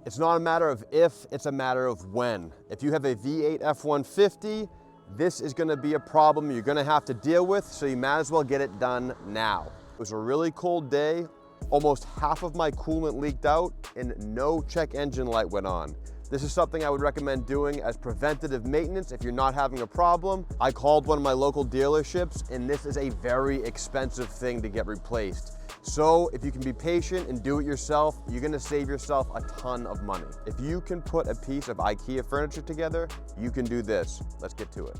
It's not a matter of if, it's a matter of when. If you have a V8 F150, this is gonna be a problem you're gonna have to deal with, so you might as well get it done now. It was a really cold day. Almost half of my coolant leaked out and no check engine light went on. This is something I would recommend doing as preventative maintenance if you're not having a problem. I called one of my local dealerships and this is a very expensive thing to get replaced. So if you can be patient and do it yourself, you're gonna save yourself a ton of money. If you can put a piece of IKEA furniture together, you can do this. Let's get to it.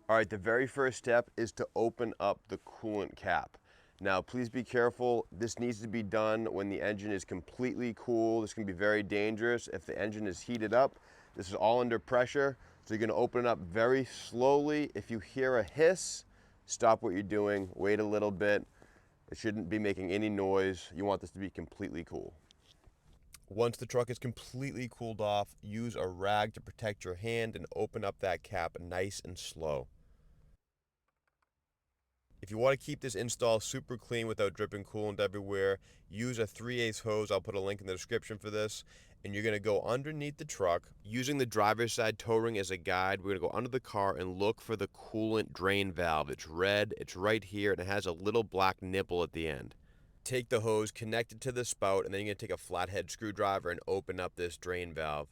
All right, the very first step is to open up the coolant cap. Now, please be careful. This needs to be done when the engine is completely cool. This can be very dangerous if the engine is heated up. This is all under pressure, so you're gonna open it up very slowly. If you hear a hiss, stop what you're doing, wait a little bit. It shouldn't be making any noise. You want this to be completely cool. Once the truck is completely cooled off, use a rag to protect your hand and open up that cap nice and slow. If you want to keep this install super clean without dripping coolant everywhere, use a 3/8 hose. I'll put a link in the description for this. And you're going to go underneath the truck. Using the driver's side toe ring as a guide, we're going to go under the car and look for the coolant drain valve. It's red, it's right here, and it has a little black nipple at the end. Take the hose, connect it to the spout, and then you're going to take a flathead screwdriver and open up this drain valve.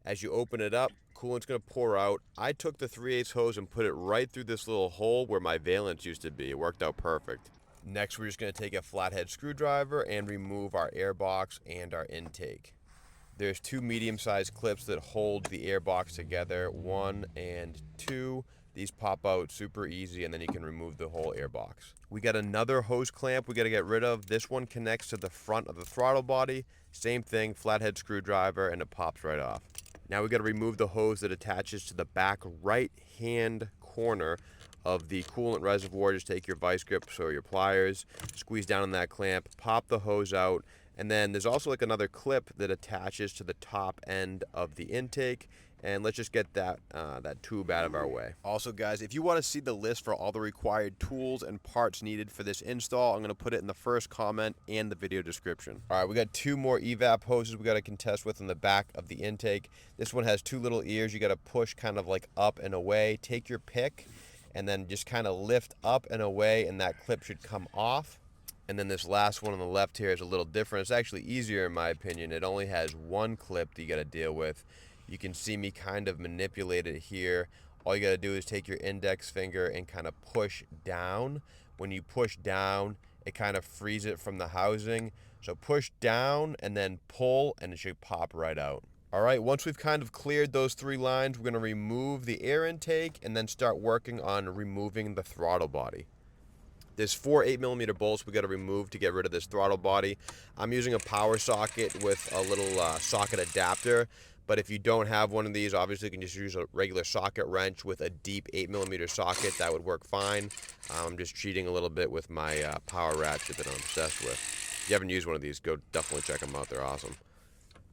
As you open it up, coolant's going to pour out. I took the 3/8 hose and put it right through this little hole where my valence used to be. It worked out perfect. Next, we're just going to take a flathead screwdriver and remove our air box and our intake. There's two medium-sized clips that hold the air box together, 1 and 2. These pop out super easy, and then you can remove the whole air box. We got another hose clamp we got to get rid of. This one connects to the front of the throttle body. Same thing, flathead screwdriver, and it pops right off. Now we got to remove the hose that attaches to the back right-hand corner of the coolant reservoir. Just take your vice grips or your pliers, squeeze down on that clamp, pop the hose out, and then there's also like another clip that attaches to the top end of the intake. And let's just get that tube out of our way. Also, guys, if you want to see the list for all the required tools and parts needed for this install, I'm going to put it in the first comment and the video description. All right, we got 2 more evap hoses we got to contest with on the back of the intake. This one has 2 little ears. You got to push kind of like up and away. Take your pick and then just kind of lift up and away, and that clip should come off. And then this last one on the left here is a little different. It's actually easier in my opinion. It only has 1 clip that you got to deal with. You can see me kind of manipulate it here. All you got to do is take your index finger and kind of push down. When you push down, it kind of frees it from the housing. So push down and then pull, and it should pop right out. All right, once we've kind of cleared those 3 lines, we're going to remove the air intake and then start working on removing the throttle body. There's 4 8mm bolts we got to remove to get rid of this throttle body. I'm using a power socket with a little socket adapter. But if you don't have one of these, obviously you can just use a regular socket wrench with a deep 8mm socket. That would work fine. I'm just cheating a little bit with my power ratchet that I'm obsessed with. If you haven't used one of these, go definitely check them out. They're awesome.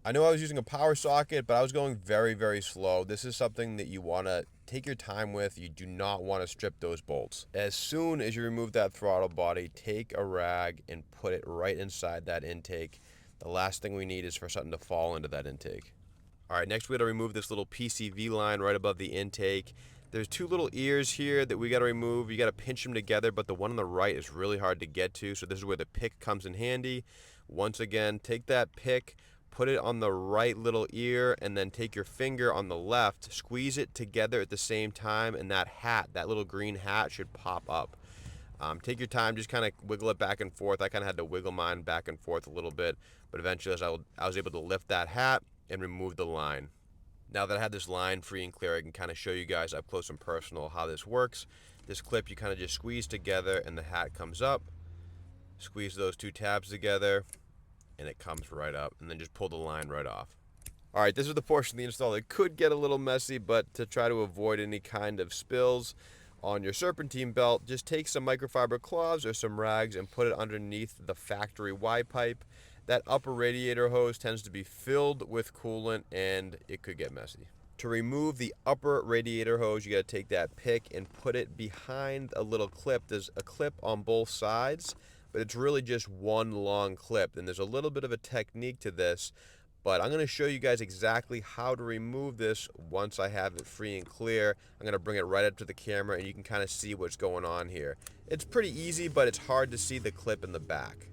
I know I was using a power socket, but I was going very, very slow. This is something that you want to take your time with. You do not want to strip those bolts. As soon as you remove that throttle body, take a rag and put it right inside that intake. The last thing we need is for something to fall into that intake. All right, next we got to remove this little PCV line right above the intake. There's 2 little ears here that we got to remove. You got to pinch them together, but the one on the right is really hard to get to, so this is where the pick comes in handy. Once again, take that pick, put it on the right little ear, and then take your finger on the left, squeeze it together at the same time, and that hat, that little green hat, should pop up. Take your time, just kind of wiggle it back and forth. I kind of had to wiggle mine back and forth a little bit, but eventually I was able to lift that hat and remove the line. Now that I have this line free and clear, I can kind of show you guys up close and personal how this works. This clip you kind of just squeeze together and the hat comes up. Squeeze those 2 tabs together and it comes right up, and then just pull the line right off. All right, this is the portion of the install that could get a little messy, but to try to avoid any kind of spills on your serpentine belt, just take some microfiber cloths or some rags and put it underneath the factory Y pipe. That upper radiator hose tends to be filled with coolant and it could get messy. To remove the upper radiator hose, you got to take that pick and put it behind a little clip. There's a clip on both sides, but it's really just one long clip. And there's a little bit of a technique to this, But I'm going to show you guys exactly how to remove this once I have it free and clear. I'm going to bring it right up to the camera and you can kind of see what's going on here. It's pretty easy, but it's hard to see the clip in the back.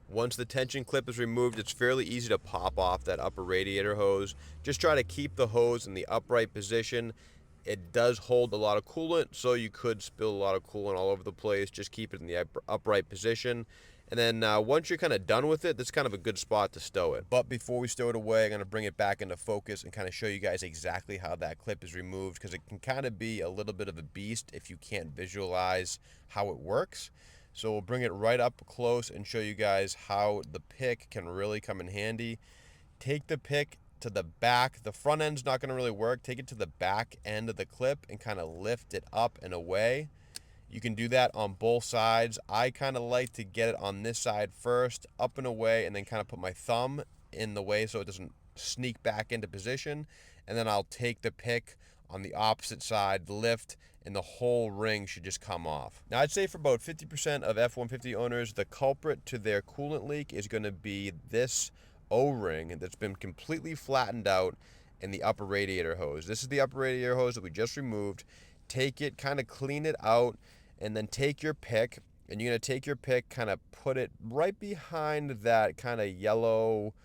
Once the tension clip is removed, it's fairly easy to pop off that upper radiator hose. Just try to keep the hose in the upright position. It does hold a lot of coolant, so you could spill a lot of coolant all over the place. Just keep it in the upright position. And then once you're kind of done with it, that's kind of a good spot to stow it. But before we stow it away, I'm going to bring it back into focus and kind of show you guys exactly how that clip is removed, because it can kind of be a little bit of a beast if you can't visualize how it works. So we'll bring it right up close and show you guys how the pick can really come in handy. Take the pick to the back. The front end's not going to really work. Take it to the back end of the clip and kind of lift it up and away. You can do that on both sides. I kind of like to get it on this side first, up and away, and then kind of put my thumb in the way so it doesn't sneak back into position. And then I'll take the pick on the opposite side, lift, and the whole ring should just come off. Now, I'd say for about 50% of F-150 owners, the culprit to their coolant leak is going to be this O-ring that's been completely flattened out in the upper radiator hose. This is the upper radiator hose that we just removed. Take it, kind of clean it out, and then take your pick, and you're going to take your pick, kind of put it right behind that kind of yellow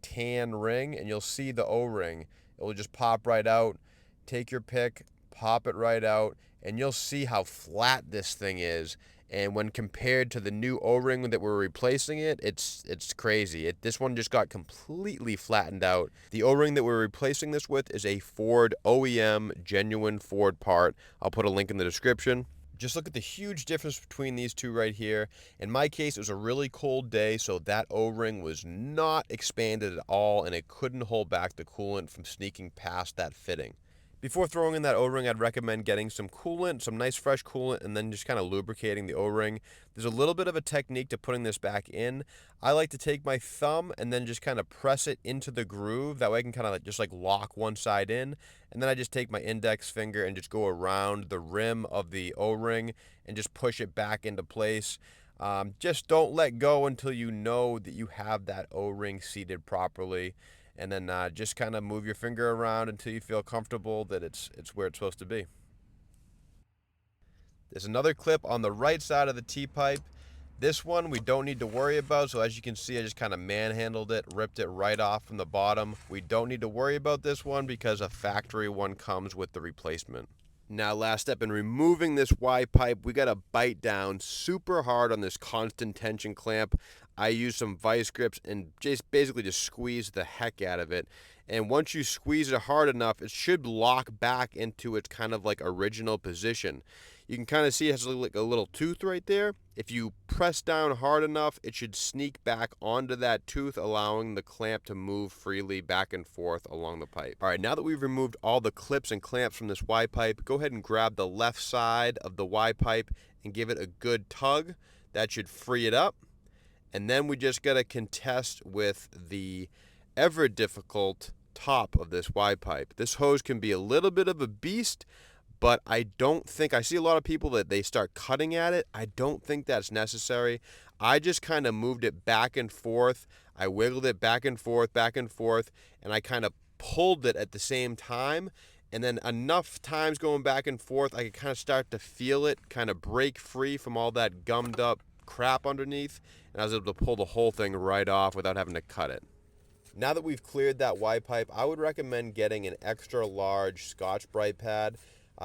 tan ring, and you'll see the O-ring. It will just pop right out. Take your pick, pop it right out, and you'll see how flat this thing is. And when compared to the new O-ring that we're replacing it's crazy. This one just got completely flattened out. The O-ring that we're replacing this with is a Ford OEM genuine Ford part. I'll put a link in the description. Just look at the huge difference between these two right here. In my case, it was a really cold day, so that O-ring was not expanded at all, and it couldn't hold back the coolant from sneaking past that fitting. Before throwing in that O-ring, I'd recommend getting some coolant, some nice fresh coolant, and then just kind of lubricating the O-ring. There's a little bit of a technique to putting this back in. I like to take my thumb and then just kind of press it into the groove. That way I can kind of just like lock one side in. And then I just take my index finger and just go around the rim of the O-ring and just push it back into place. Just don't let go until you know that you have that O-ring seated properly. And then just kind of move your finger around until you feel comfortable that it's where it's supposed to be. There's another clip on the right side of the T-pipe. This one we don't need to worry about, so as you can see, I just kind of manhandled it, ripped it right off from the bottom. We don't need to worry about this one because a factory one comes with the replacement. Now, last step in removing this Y pipe, we got to bite down super hard on this constant tension clamp. I use some vice grips and just basically just squeeze the heck out of it. And once you squeeze it hard enough, it should lock back into its kind of like original position. You can kind of see it has like a little tooth right there. If you press down hard enough, it should sneak back onto that tooth, allowing the clamp to move freely back and forth along the pipe. All right, now that we've removed all the clips and clamps from this Y pipe, go ahead and grab the left side of the Y pipe and give it a good tug. That should free it up. And then we just got to contest with the ever difficult top of this Y pipe. This hose can be a little bit of a beast, but I don't think, I see a lot of people that they start cutting at it. I don't think that's necessary. I just kind of moved it back and forth. I wiggled it back and forth, and I kind of pulled it at the same time. And then enough times going back and forth, I could kind of start to feel it kind of break free from all that gummed up crap underneath. And I was able to pull the whole thing right off without having to cut it. Now that we've cleared that Y pipe, I would recommend getting an extra large Scotch-Brite pad.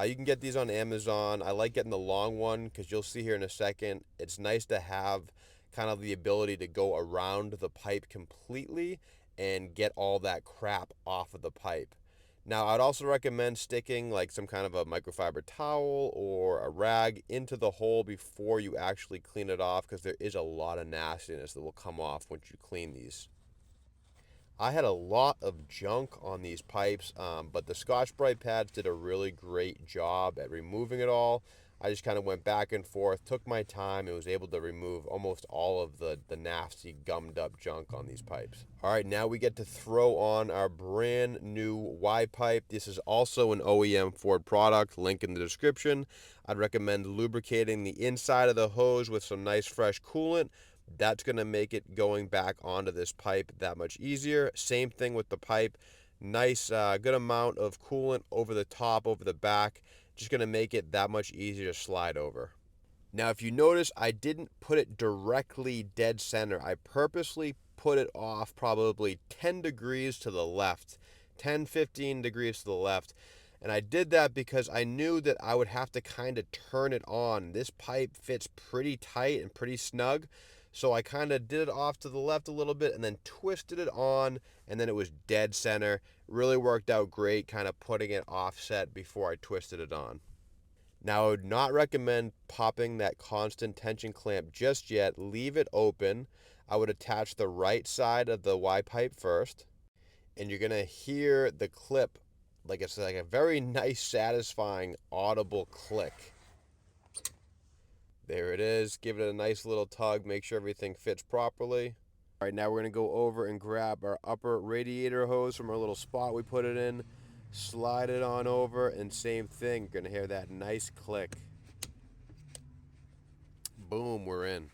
You can get these on Amazon. I like getting the long one because you'll see here in a second, it's nice to have kind of the ability to go around the pipe completely and get all that crap off of the pipe. Now, I'd also recommend sticking like some kind of a microfiber towel or a rag into the hole before you actually clean it off, because there is a lot of nastiness that will come off once you clean these. I had a lot of junk on these pipes, but the Scotch-Brite pads did a really great job at removing it all. I just kind of went back and forth, took my time, and was able to remove almost all of the nasty gummed up junk on these pipes. All right, now we get to throw on our brand new Y pipe. This is also an OEM Ford product, link in the description. I'd recommend lubricating the inside of the hose with some nice fresh coolant That's going to make it going back onto this pipe that much easier. Same thing with the pipe. Nice, good amount of coolant over the top, over the back. Just going to make it that much easier to slide over. Now, if you notice, I didn't put it directly dead center. I purposely put it off probably 10 degrees to the left, 10, 15 degrees to the left. And I did that because I knew that I would have to kind of turn it on. This pipe fits pretty tight and pretty snug. So I kind of did it off to the left a little bit and then twisted it on, and then it was dead center. Really worked out great, kind of putting it offset before I twisted it on. Now, I would not recommend popping that constant tension clamp just yet. Leave it open. I would attach the right side of the Y pipe first, and you're going to hear the clip, like it's like a very nice, satisfying, audible click. There it is. Give it a nice little tug. Make sure everything fits properly. All right, now we're going to go over and grab our upper radiator hose from our little spot we put it in. Slide it on over, and same thing. You're going to hear that nice click. Boom, we're in.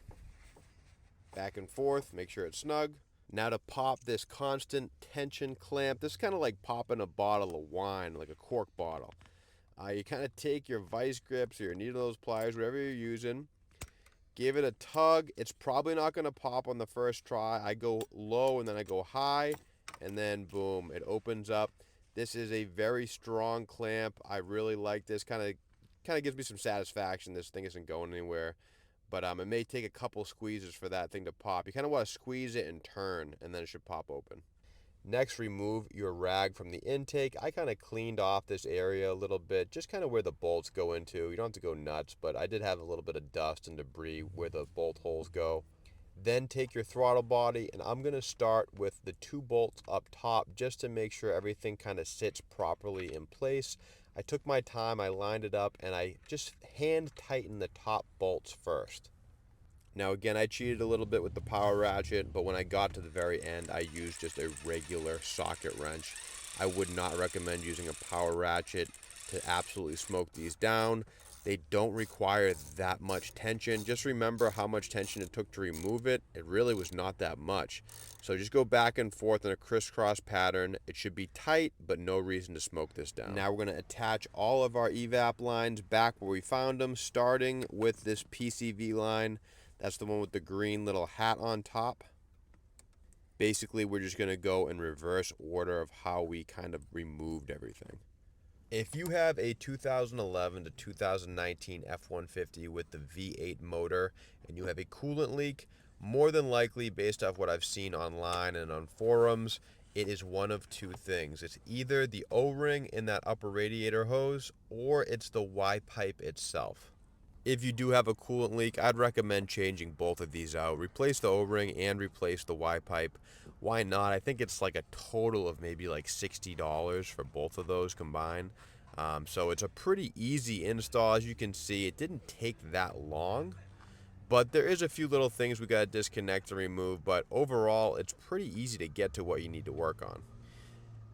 Back and forth, make sure it's snug. Now to pop this constant tension clamp, this is kind of like popping a bottle of wine, like a cork bottle. You kind of take your vice grips or your needle nose pliers, whatever you're using, give it a tug. It's probably not going to pop on the first try. I go low and then I go high, and then boom, it opens up. This is a very strong clamp. I really like this. Kind of gives me some satisfaction. This thing isn't going anywhere. But it may take a couple squeezes for that thing to pop. You kind of want to squeeze it and turn, and then it should pop open. Next, remove your rag from the intake. I kind of cleaned off this area a little bit, just kind of where the bolts go into. You don't have to go nuts, but I did have a little bit of dust and debris where the bolt holes go. Then take your throttle body, and I'm going to start with the 2 bolts up top just to make sure everything kind of sits properly in place. I took my time, I lined it up, and I just hand tightened the top bolts first. Now again, I cheated a little bit with the power ratchet, but when I got to the very end, I used just a regular socket wrench. I would not recommend using a power ratchet to absolutely smoke these down. They don't require that much tension. Just remember how much tension it took to remove it. It really was not that much. So just go back and forth in a crisscross pattern. It should be tight, but no reason to smoke this down. Now we're going to attach all of our evap lines back where we found them, starting with this PCV line. That's the one with the green little hat on top. Basically, we're just going to go in reverse order of how we kind of removed everything. If you have a 2011 to 2019 F150 with the V8 motor and you have a coolant leak, more than likely, based off what I've seen online and on forums, it is one of 2 things. It's either the O-ring in that upper radiator hose, or it's the Y pipe itself. If you do have a coolant leak, I'd recommend changing both of these out. Replace the O-ring and replace the Y pipe. Why not? I think it's like a total of maybe like $60 for both of those combined. So it's a pretty easy install. As you can see, it didn't take that long. But there is a few little things we got to disconnect and remove. But overall, it's pretty easy to get to what you need to work on.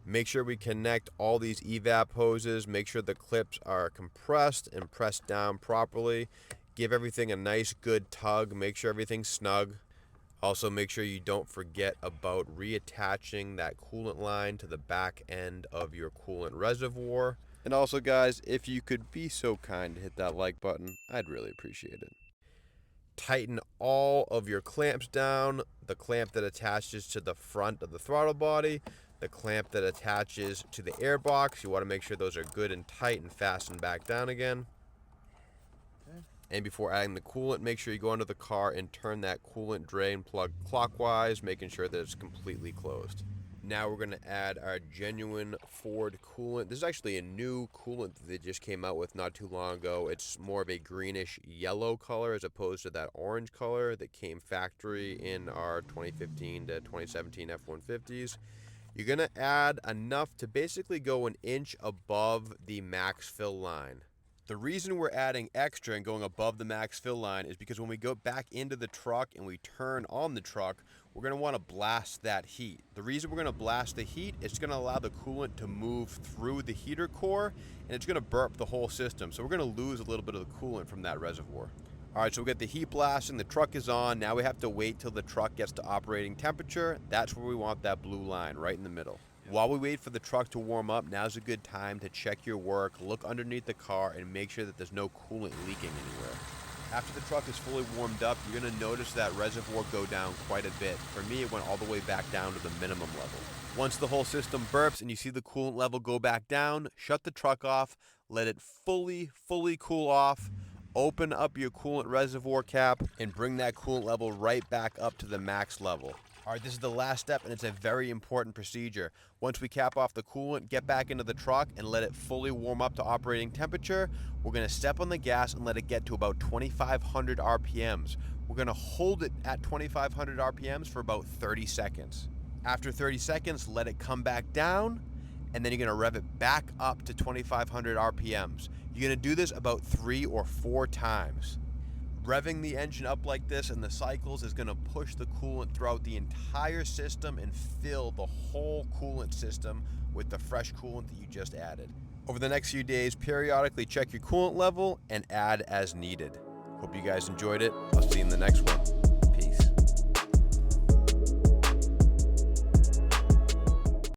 Make sure we connect all these evap hoses. Make sure the clips are compressed and pressed down properly. Give everything a nice good tug. Make sure everything's snug. Also, make sure you don't forget about reattaching that coolant line to the back end of your coolant reservoir. And also, guys, if you could be so kind to hit that like button, I'd really appreciate it. Tighten all of your clamps down. The clamp that attaches to the front of the throttle body, the clamp that attaches to the air box. You want to make sure those are good and tight and fastened back down again. And before adding the coolant, make sure you go under the car and turn that coolant drain plug clockwise, making sure that it's completely closed. Now we're going to add our genuine Ford coolant. This is actually a new coolant that they just came out with not too long ago. It's more of a greenish yellow color as opposed to that orange color that came factory in our 2015 to 2017 F150s. You're going to add enough to basically go an inch above the max fill line. The reason we're adding extra and going above the max fill line is because when we go back into the truck and we turn on the truck, we're going to want to blast that heat. The reason we're going to blast the heat is it's going to allow the coolant to move through the heater core, and it's going to burp the whole system. So we're going to lose a little bit of the coolant from that reservoir. All right, so we got the heat blasting, the truck is on. Now we have to wait till the truck gets to operating temperature. That's where we want that blue line, right in the middle. While we wait for the truck to warm up, now's a good time to check your work, look underneath the car, and make sure that there's no coolant leaking anywhere. After the truck is fully warmed up, you're going to notice that reservoir go down quite a bit. For me, it went all the way back down to the minimum level. Once the whole system burps and you see the coolant level go back down, shut the truck off, let it fully cool off, open up your coolant reservoir cap, and bring that coolant level right back up to the max level. All right, this is the last step, and it's a very important procedure. Once we cap off the coolant, get back into the truck and let it fully warm up to operating temperature. We're gonna step on the gas and let it get to about 2,500 RPMs. We're gonna hold it at 2,500 RPMs for about 30 seconds. After 30 seconds, let it come back down, and then you're gonna rev it back up to 2,500 RPMs. You're gonna do this about 3 or 4 times. Revving the engine up like this in the cycles is gonna push the coolant throughout the entire system and fill the whole coolant system with the fresh coolant that you just added. Over the next few days, periodically check your coolant level and add as needed. Hope you guys enjoyed it. I'll see you in the next one.